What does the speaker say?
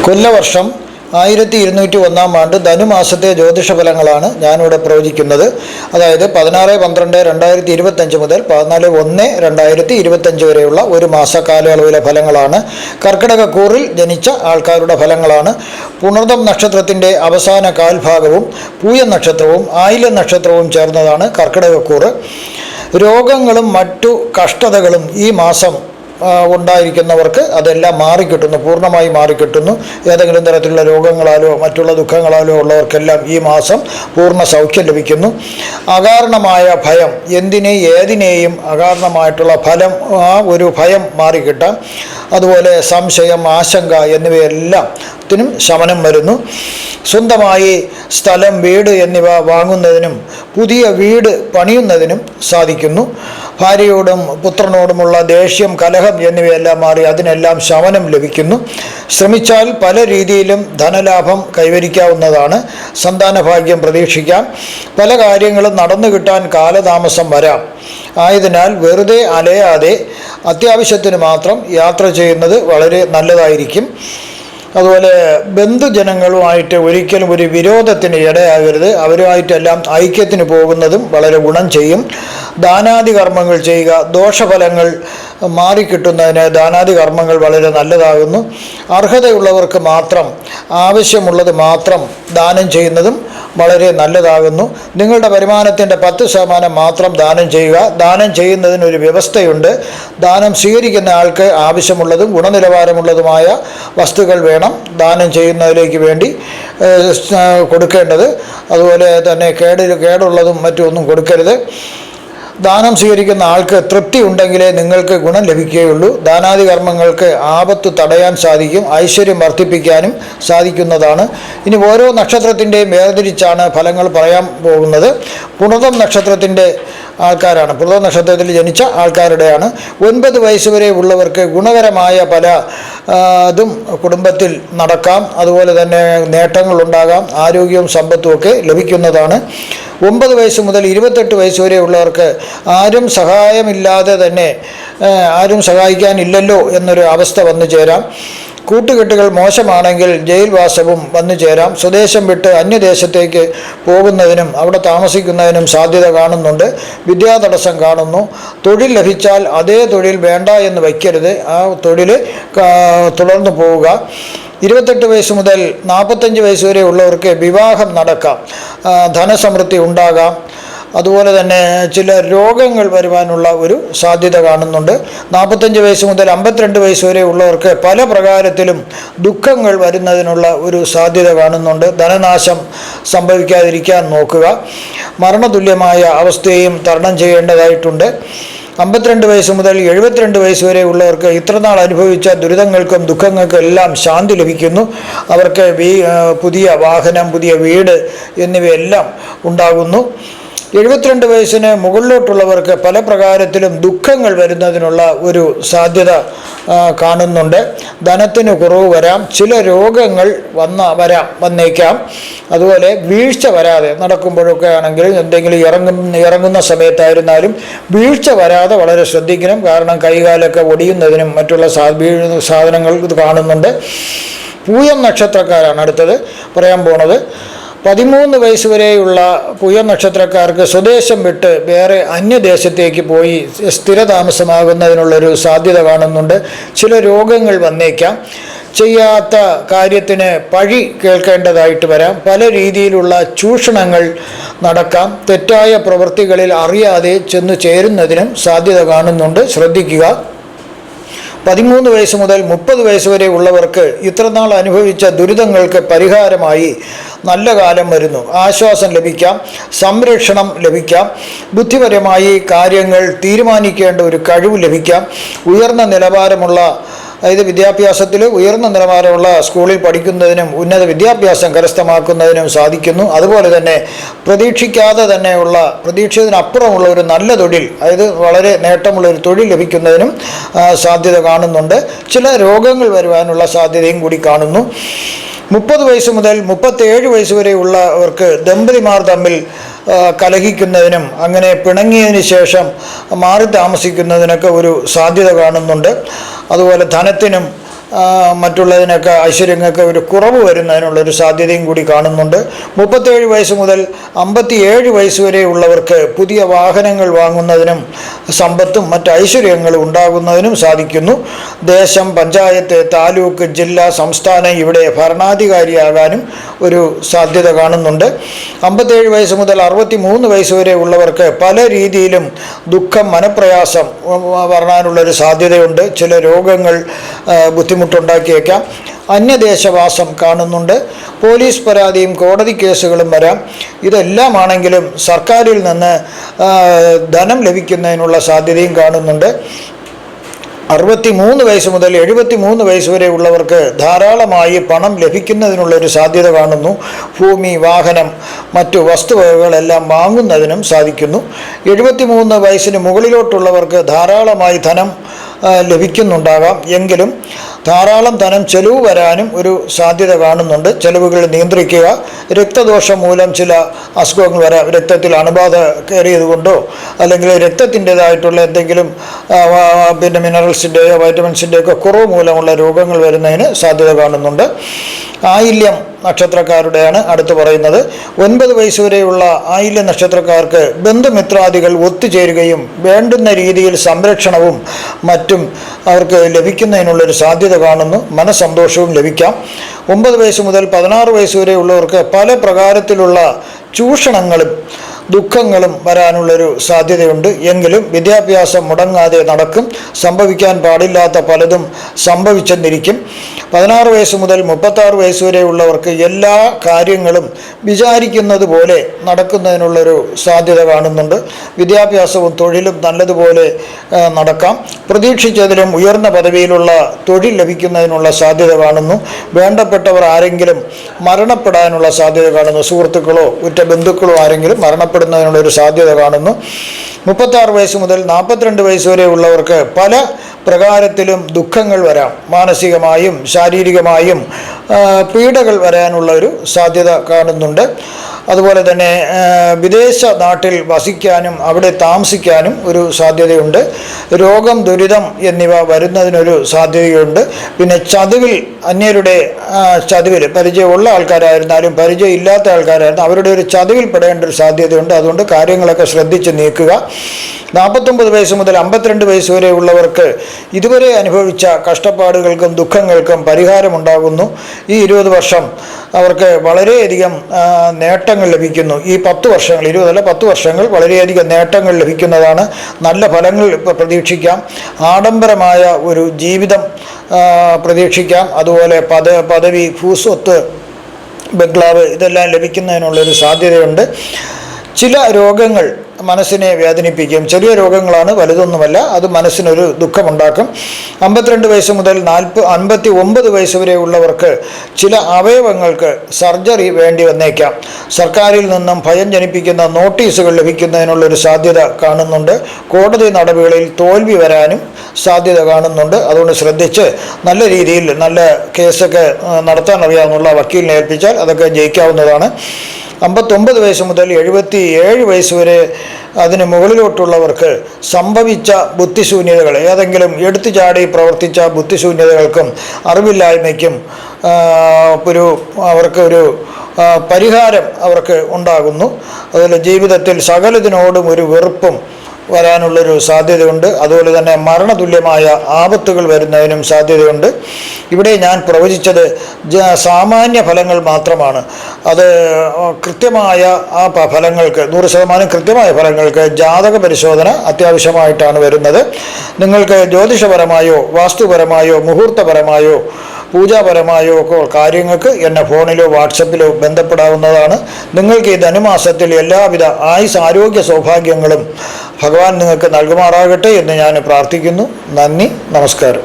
കൊല്ലവർഷം 1201 ആണ്ട് ധനുമാസത്തെ ജ്യോതിഷഫലങ്ങളാണ് ഞാനിവിടെ പ്രവചിക്കുന്നത്. അതായത് 16-12-2025 മുതൽ 14-1-2025 വരെയുള്ള ഒരു മാസ കാലയളവിലെ ഫലങ്ങളാണ്. കർക്കിടകക്കൂറിൽ ജനിച്ച ആൾക്കാരുടെ ഫലങ്ങളാണ്. പുണർദം നക്ഷത്രത്തിൻ്റെ അവസാന കാൽഭാഗവും പൂയം നക്ഷത്രവും ആയില്യം നക്ഷത്രവും ചേർന്നതാണ് കർക്കിടകക്കൂറ്. രോഗങ്ങളും മറ്റു കഷ്ടതകളും ഈ മാസം ഉണ്ടായിരിക്കുന്നവർക്ക് അതെല്ലാം മാറിക്കിട്ടുന്നു, പൂർണ്ണമായി മാറിക്കിട്ടുന്നു. ഏതെങ്കിലും തരത്തിലുള്ള രോഗങ്ങളാലോ മറ്റുള്ള ദുഃഖങ്ങളാലോ ഉള്ളവർക്കെല്ലാം ഈ മാസം പൂർണ്ണ സൗഖ്യം ലഭിക്കുന്നു. അകാരണമായ ഭയം, ഏതിനെയും അകാരണമായിട്ടുള്ള ഒരു ഭയം മാറിക്കിട്ടാം. അതുപോലെ സംശയം, ആശങ്ക എന്നിവയെല്ലാത്തിനും ശമനം വരുന്നു. സ്വന്തമായി സ്ഥലം, വീട് എന്നിവ വാങ്ങുന്നതിനും പുതിയ വീട് പണിയുന്നതിനും സാധിക്കുന്നു. ഭാര്യയോടും പുത്രനോടുമുള്ള ദേഷ്യം, കലഹം എന്നിവയെല്ലാം മാറി അതിനെല്ലാം ശമനം ലഭിക്കുന്നു. ശ്രമിച്ചാൽ പല രീതിയിലും ധനലാഭം കൈവരിക്കാവുന്നതാണ്. സന്താനഭാഗ്യം പ്രതീക്ഷിക്കാം. പല കാര്യങ്ങളും നടന്നു കിട്ടാൻ കാലതാമസം വരാം. ആയതിനാൽ വെറുതെ അലയാതെ അത്യാവശ്യത്തിന് മാത്രം യാത്ര ചെയ്യുന്നത് വളരെ നല്ലതായിരിക്കും. അതുപോലെ ബന്ധുജനങ്ങളുമായിട്ട് ഒരിക്കലും ഒരു വിരോധത്തിന് ഇടയാകരുത്. അവരുമായിട്ടെല്ലാം ഐക്യത്തിന് പോകുന്നതും വളരെ ഗുണം ചെയ്യും. ദാനാദി കർമ്മങ്ങൾ ചെയ്യുക. ദോഷഫലങ്ങൾ മാറിക്കിട്ടുന്നതിന് ദാനാദി കർമ്മങ്ങൾ വളരെ നല്ലതാകുന്നു. അർഹതയുള്ളവർക്ക് മാത്രം, ആവശ്യമുള്ളത് മാത്രം ദാനം ചെയ്യുന്നതും വളരെ നല്ലതാകുന്നു. നിങ്ങളുടെ വരുമാനത്തിൻ്റെ 10% മാത്രം ദാനം ചെയ്യുക. ദാനം ചെയ്യുന്നതിനൊരു വ്യവസ്ഥയുണ്ട്. ദാനം സ്വീകരിക്കുന്ന ആൾക്ക് ആവശ്യമുള്ളതും ഗുണനിലവാരമുള്ളതുമായ വസ്തുക്കൾ വേണം ദാനം ചെയ്യുന്നതിലേക്ക് വേണ്ടി കൊടുക്കേണ്ടത്. അതുപോലെ തന്നെ കേടുള്ളതും മറ്റുമൊന്നും കൊടുക്കരുത്. ദാനം സ്വീകരിക്കുന്ന ആൾക്ക് തൃപ്തി ഉണ്ടെങ്കിലേ നിങ്ങൾക്ക് ഗുണം ലഭിക്കുകയുള്ളൂ. ദാനാദി കർമ്മങ്ങൾക്ക് ആപത്ത് തടയാൻ സാധിക്കും, ഐശ്വര്യം വർദ്ധിപ്പിക്കാനും സാധിക്കുന്നതാണ്. ഇനി ഓരോ നക്ഷത്രത്തിൻ്റെയും വേർതിരിച്ചാണ് ഫലങ്ങൾ പറയാൻ പോകുന്നത്. പുണർദം നക്ഷത്രത്തിൻ്റെ ആൾക്കാരാണ്, പുണർദം നക്ഷത്രത്തിൽ ജനിച്ച ആൾക്കാരുടെയാണ്. 9 വയസ്സ് വരെ ഉള്ളവർക്ക് ഗുണകരമായ പല ഇതും കുടുംബത്തിൽ നടക്കാം. അതുപോലെ തന്നെ നേട്ടങ്ങളുണ്ടാകാം, ആരോഗ്യവും സമ്പത്തും ഒക്കെ ലഭിക്കുന്നതാണ്. 9 വയസ്സ് മുതൽ 28 വയസ്സ് വരെ ഉള്ളവർക്ക് ആരും സഹായമില്ലാതെ തന്നെ ആരും സഹായിക്കാനില്ലല്ലോ എന്നൊരു അവസ്ഥ വന്നു ചേരാം. കൂട്ടുകെട്ടുകൾ മോശമാണെങ്കിൽ ജയിൽവാസവും വന്നു ചേരാം. സ്വദേശം വിട്ട് അന്യദേശത്തേക്ക് പോകുന്നതിനും അവിടെ താമസിക്കുന്നതിനും സാധ്യത കാണുന്നുണ്ട്. വിദ്യാതടസ്സം കാണുന്നു. തൊഴിൽ ലഭിച്ചാൽ അതേ തൊഴിൽ വേണ്ട എന്ന് വയ്ക്കരുത്. ആ തൊഴിൽ തുടർന്നു പോവുക. 28 വയസ്സ് മുതൽ 45 വയസ്സ് വരെ ഉള്ളവർക്ക് വിവാഹം നടക്കാം, ധനസമൃദ്ധി ഉണ്ടാകാം. അതുപോലെ തന്നെ ചില രോഗങ്ങൾ വരുവാനുള്ള ഒരു സാധ്യത കാണുന്നുണ്ട്. 45 വയസ്സ് മുതൽ 52 വയസ്സ് വരെ ഉള്ളവർക്ക് പല പ്രകാരത്തിലും ദുഃഖങ്ങൾ വരുന്നതിനുള്ള ഒരു സാധ്യത കാണുന്നുണ്ട്. ധനനാശം സംഭവിക്കാതിരിക്കാൻ നോക്കുക. മരണതുല്യമായ അവസ്ഥയെയും തരണം ചെയ്യേണ്ടതായിട്ടുണ്ട്. 52 വയസ്സ് മുതൽ 72 വയസ്സ് വരെ ഉള്ളവർക്ക് ഇത്രനാൾ അനുഭവിച്ച ദുരിതങ്ങൾക്കും ദുഃഖങ്ങൾക്കും എല്ലാം ശാന്തി ലഭിക്കുന്നു. അവർക്ക് പുതിയ വാഹനം, പുതിയ വീട് എന്നിവയെല്ലാം ഉണ്ടാകുന്നു. 72 വയസ്സിന് മുകളിലോട്ടുള്ളവർക്ക് പല പ്രകാരത്തിലും ദുഃഖങ്ങൾ വരുന്നതിനുള്ള ഒരു സാധ്യത കാണുന്നുണ്ട്. ധനത്തിന് കുറവ് വരാം. ചില രോഗങ്ങൾ വന്നേക്കാം. അതുപോലെ വീഴ്ച വരാതെ നടക്കുമ്പോഴൊക്കെ ആണെങ്കിലും എന്തെങ്കിലും ഇറങ്ങുന്ന സമയത്തായിരുന്നാലും വീഴ്ച വരാതെ വളരെ ശ്രദ്ധിക്കണം. കാരണം കൈകാലൊക്കെ ഒടിയുന്നതിനും മറ്റുള്ള സാധനങ്ങൾ ഇത് കാണുന്നുണ്ട്. പൂയം നക്ഷത്രക്കാരാണ് അടുത്തത് പറയാൻ പോണത്. 13 വയസ്സ് വരെയുള്ള പൂയം നക്ഷത്രക്കാർക്ക് സ്വദേശം വിട്ട് വേറെ അന്യദേശത്തേക്ക് പോയി സ്ഥിരതാമസമാകുന്നതിനുള്ളൊരു സാധ്യത കാണുന്നുണ്ട്. ചില രോഗങ്ങൾ വന്നേക്കാം. ചെയ്യാത്ത കാര്യത്തിന് പഴി കേൾക്കേണ്ടതായിട്ട് വരാം. പല രീതിയിലുള്ള ചൂഷണങ്ങൾ നടക്കാം. തെറ്റായ പ്രവൃത്തികളിൽ അറിയാതെ ചെന്ന് ചേരുന്നതിനും സാധ്യത കാണുന്നുണ്ട്. ശ്രദ്ധിക്കുക. 13 വയസ്സ് മുതൽ 30 വയസ്സ് വരെ ഉള്ളവർക്ക് ഇത്രനാൾ അനുഭവിച്ച ദുരിതങ്ങൾക്ക് പരിഹാരമായി നല്ല കാലം വരുന്നു. ആശ്വാസം ലഭിക്കാം, സംരക്ഷണം ലഭിക്കാം. ബുദ്ധിപരമായി കാര്യങ്ങൾ തീരുമാനിക്കേണ്ട ഒരു കഴിവ് ലഭിക്കാം. ഉയർന്ന നിലവാരമുള്ള, അതായത് വിദ്യാഭ്യാസത്തിൽ ഉയർന്ന നിലവാരമുള്ള സ്കൂളിൽ പഠിക്കുന്നതിനും ഉന്നത വിദ്യാഭ്യാസം കരസ്ഥമാക്കുന്നതിനും സാധിക്കുന്നു. അതുപോലെ തന്നെ പ്രതീക്ഷിക്കാതെ തന്നെയുള്ള, പ്രതീക്ഷിച്ചതിനപ്പുറമുള്ള ഒരു നല്ല തൊഴിൽ, അതായത് വളരെ നേട്ടമുള്ള ഒരു തൊഴിൽ ലഭിക്കുന്നതിനും സാധ്യത കാണുന്നുണ്ട്. ചില രോഗങ്ങൾ വരുവാനുള്ള സാധ്യതയും കൂടി കാണുന്നു. 30 വയസ്സ് മുതൽ 37 വയസ്സ് വരെയുള്ളവർക്ക് ദമ്പതിമാർ തമ്മിൽ കലഹിക്കുന്നതിനും അങ്ങനെ പിണങ്ങിയതിന് ശേഷം മാറി താമസിക്കുന്നതിനൊക്കെ ഒരു സാധ്യത കാണുന്നുണ്ട്. അതുപോലെ ധനത്തിനും മറ്റുള്ളതിനൊക്കെ ഐശ്വര്യങ്ങൾക്ക് ഒരു കുറവ് വരുന്നതിനുള്ളൊരു സാധ്യതയും കൂടി കാണുന്നുണ്ട്. 37 വയസ്സ് മുതൽ 57 വയസ്സ് വരെ ഉള്ളവർക്ക് പുതിയ വാഹനങ്ങൾ വാങ്ങുന്നതിനും സമ്പത്തും മറ്റ് ഐശ്വര്യങ്ങളും ഉണ്ടാകുന്നതിനും സാധിക്കുന്നു. ദേശം, പഞ്ചായത്ത്, താലൂക്ക്, ജില്ല, സംസ്ഥാനം ഇവിടെ ഭരണാധികാരിയാകാനും ഒരു സാധ്യത കാണുന്നുണ്ട്. 57 വയസ്സ് മുതൽ 63 വയസ്സ് വരെ ഉള്ളവർക്ക് പല രീതിയിലും ദുഃഖം, മനപ്രയാസം വരാനുള്ളൊരു സാധ്യതയുണ്ട്. ചില രോഗങ്ങൾ ബുദ്ധിമുട്ടുണ്ടാക്കിയേക്കാം. അന്യദേശവാസം കാണുന്നുണ്ട്. പോലീസ് പരാതിയും കോടതി കേസുകളും വരാം. ഇതെല്ലാമാണെങ്കിലും സർക്കാരിൽ നിന്ന് ധനം ലഭിക്കുന്നതിനുള്ള സാധ്യതയും കാണുന്നുണ്ട്. 63 വയസ്സ് മുതൽ 73 വയസ്സ് വരെ ഉള്ളവർക്ക് ധാരാളമായി പണം ലഭിക്കുന്നതിനുള്ളൊരു സാധ്യത കാണുന്നു. ഭൂമി, വാഹനം, മറ്റു വസ്തുവകകളെല്ലാം വാങ്ങുന്നതിനും സാധിക്കുന്നു. 73 വയസ്സിന് മുകളിലോട്ടുള്ളവർക്ക് ധാരാളമായി ധനം ലഭിക്കുന്നുണ്ടാകാം. എങ്കിലും ധാരാളം ധനം ചെലവ് വരാനും ഒരു സാധ്യത കാണുന്നുണ്ട്. ചെലവുകൾ നിയന്ത്രിക്കുക. രക്തദോഷം മൂലം ചില അസുഖങ്ങൾ വരാം. രക്തത്തിൽ അണുബാധ കയറിയത് കൊണ്ടോ അല്ലെങ്കിൽ രക്തത്തിൻ്റെതായിട്ടുള്ള എന്തെങ്കിലും മിനറൽസിൻ്റെയോ വൈറ്റമിൻസിൻ്റെയൊക്കെ കുറവ് മൂലമുള്ള രോഗങ്ങൾ വരുന്നതിന് സാധ്യത കാണുന്നുണ്ട്. ആയില്യം നക്ഷത്രക്കാരുടെയാണ് അടുത്ത് പറയുന്നത്. 9 വയസ്സ് വരെയുള്ള ആയില്യ നക്ഷത്രക്കാർക്ക് ബന്ധുമിത്രാദികൾ ഒത്തുചേരുകയും വേണ്ടുന്ന രീതിയിൽ സംരക്ഷണവും മറ്റും അവർക്ക് ലഭിക്കുന്നതിനുള്ളൊരു സാധ്യത കാണുന്നു. മനസ്സന്തോഷവും ലഭിക്കാം. 9 വയസ്സ് മുതൽ 16 വയസ്സ് വരെയുള്ളവർക്ക് പല പ്രകാരത്തിലുള്ള ചൂഷണങ്ങളും ദുഃഖങ്ങളും വരാനുള്ളൊരു സാധ്യതയുണ്ട്. എങ്കിലും വിദ്യാഭ്യാസം മുടങ്ങാതെ നടക്കും. സംഭവിക്കാൻ പാടില്ലാത്ത പലതും സംഭവിച്ചെന്നിരിക്കും. 16 വയസ്സ് മുതൽ 36 വയസ്സ് വരെയുള്ളവർക്ക് എല്ലാ കാര്യങ്ങളും വിചാരിക്കുന്നത് പോലെ നടക്കുന്നതിനുള്ളൊരു സാധ്യത കാണുന്നുണ്ട്. വിദ്യാഭ്യാസവും തൊഴിലും നല്ലതുപോലെ നടക്കാം. പ്രതീക്ഷിച്ചതിലും ഉയർന്ന പദവിയിലുള്ള തൊഴിൽ ലഭിക്കുന്നതിനുള്ള സാധ്യത കാണുന്നു. വേണ്ടപ്പെട്ടവർ ആരെങ്കിലും മരണപ്പെടാനുള്ള സാധ്യത കാണുന്നു. സുഹൃത്തുക്കളോ ഉറ്റ ബന്ധുക്കളോ ആരെങ്കിലും മരണപ്പെടുന്നതിനുള്ളൊരു സാധ്യത കാണുന്നു. 36 വയസ്സ് മുതൽ 42 വയസ്സ് വരെ ഉള്ളവർക്ക് പല പ്രകാരത്തിലും ദുഃഖങ്ങൾ വരാം. മാനസികമായും ശാരീരികമായും പീഡകൾ വരാനുള്ള ഒരു സാധ്യത കാണുന്നുണ്ട്. അതുപോലെ തന്നെ വിദേശ നാട്ടിൽ വസിക്കാനും അവിടെ താമസിക്കാനും ഒരു സാധ്യതയുണ്ട്. രോഗം, ദുരിതം എന്നിവ വരുന്നതിനൊരു സാധ്യതയുണ്ട്. പിന്നെ ചതിവിൽ, അന്യരുടെ ചതിവിൽ, പരിചയമുള്ള ആൾക്കാരായിരുന്നാലും പരിചയമില്ലാത്ത ആൾക്കാരായിരുന്നാലും അവരുടെ ഒരു ചതിവിൽ പെടേണ്ട ഒരു സാധ്യതയുണ്ട്. അതുകൊണ്ട് കാര്യങ്ങളൊക്കെ ശ്രദ്ധിച്ച് നീക്കുക. 49 വയസ്സ് മുതൽ 52 വയസ്സ് വരെ ഉള്ളവർക്ക് ഇതുവരെ അനുഭവിച്ച കഷ്ടപ്പാടുകൾക്കും ദുഃഖങ്ങൾക്കും പരിഹാരമുണ്ടാകുന്നു. ഈ 20 വർഷം അവർക്ക് വളരെയധികം നേട്ടങ്ങൾ ലഭിക്കുന്നു. ഈ 10 വർഷങ്ങൾ, 20 അല്ല 10 വർഷങ്ങൾ വളരെയധികം നേട്ടങ്ങൾ ലഭിക്കുന്നതാണ്. നല്ല ഫലങ്ങൾ പ്രതീക്ഷിക്കാം. ആഡംബരമായ ഒരു ജീവിതം പ്രതീക്ഷിക്കാം. അതുപോലെ പദവി, ഭൂസ്വത്ത്, ബംഗ്ലാവ് ഇതെല്ലാം ലഭിക്കുന്നതിനുള്ളൊരു സാധ്യതയുണ്ട്. ചില രോഗങ്ങൾ മനസ്സിനെ വേദനിപ്പിക്കും. ചെറിയ രോഗങ്ങളാണ്, വലുതൊന്നുമല്ല. അത് മനസ്സിനൊരു ദുഃഖമുണ്ടാക്കും. 52 വയസ്സ് മുതൽ 59 വയസ്സ് വരെ ഉള്ളവർക്ക് ചില അവയവങ്ങൾക്ക് സർജറി വേണ്ടി വന്നേക്കാം. സർക്കാരിൽ നിന്നും ഭയം ജനിപ്പിക്കുന്ന നോട്ടീസുകൾ ലഭിക്കുന്നതിനുള്ളൊരു സാധ്യത കാണുന്നുണ്ട്. കോടതി നടപടികളിൽ തോൽവി വരാനും സാധ്യത കാണുന്നുണ്ട്. അതുകൊണ്ട് ശ്രദ്ധിച്ച് നല്ല രീതിയിൽ നല്ല കേസൊക്കെ നടത്താൻ അറിയാവുന്ന വക്കീലിനെ ഏൽപ്പിച്ചാൽ അതൊക്കെ ജയിക്കാവുന്നതാണ്. 59 വയസ്സ് മുതൽ 77 വയസ്സ് വരെ അതിന് മുകളിലോട്ടുള്ളവർക്ക് സംഭവിച്ച ബുദ്ധിശൂന്യതകൾ, ഏതെങ്കിലും എടുത്തു ചാടി പ്രവർത്തിച്ച ബുദ്ധിശൂന്യതകൾക്കും അറിവില്ലായ്മയ്ക്കും അവർക്കൊരു പരിഹാരം അവർക്ക് ഉണ്ടാകുന്നു. അതുപോലെ ജീവിതത്തിൽ സകലതിനോടും ഒരു വെറുപ്പും വരാനുള്ളൊരു സാധ്യതയുണ്ട്. അതുപോലെ തന്നെ മരണതുല്യമായ ആപത്തുകൾ വരുന്നതിനും സാധ്യതയുണ്ട്. ഇവിടെ ഞാൻ പ്രവചിച്ചത് സാമാന്യ ഫലങ്ങൾ മാത്രമാണ്. അത് കൃത്യമായ ആ ഫലങ്ങൾക്ക് 100% കൃത്യമായ ഫലങ്ങൾക്ക് ജാതക പരിശോധന അത്യാവശ്യമായിട്ടാണ് വരുന്നത്. നിങ്ങൾക്ക് ജ്യോതിഷപരമായോ വാസ്തുപരമായോ മുഹൂർത്തപരമായോ പൂജാപരമായോ ഒക്കെ കാര്യങ്ങൾക്ക് എന്നെ ഫോണിലോ വാട്സപ്പിലോ ബന്ധപ്പെടാവുന്നതാണ്. നിങ്ങൾക്ക് ഈ ധനുമാസത്തിൽ എല്ലാവിധ ആയുസ്, ആരോഗ്യ, സൗഭാഗ്യങ്ങളും ഭഗവാൻ നിങ്ങൾക്ക് നൽകുമാറാകട്ടെ എന്ന് ഞാൻ പ്രാർത്ഥിക്കുന്നു. നന്ദി, നമസ്കാരം.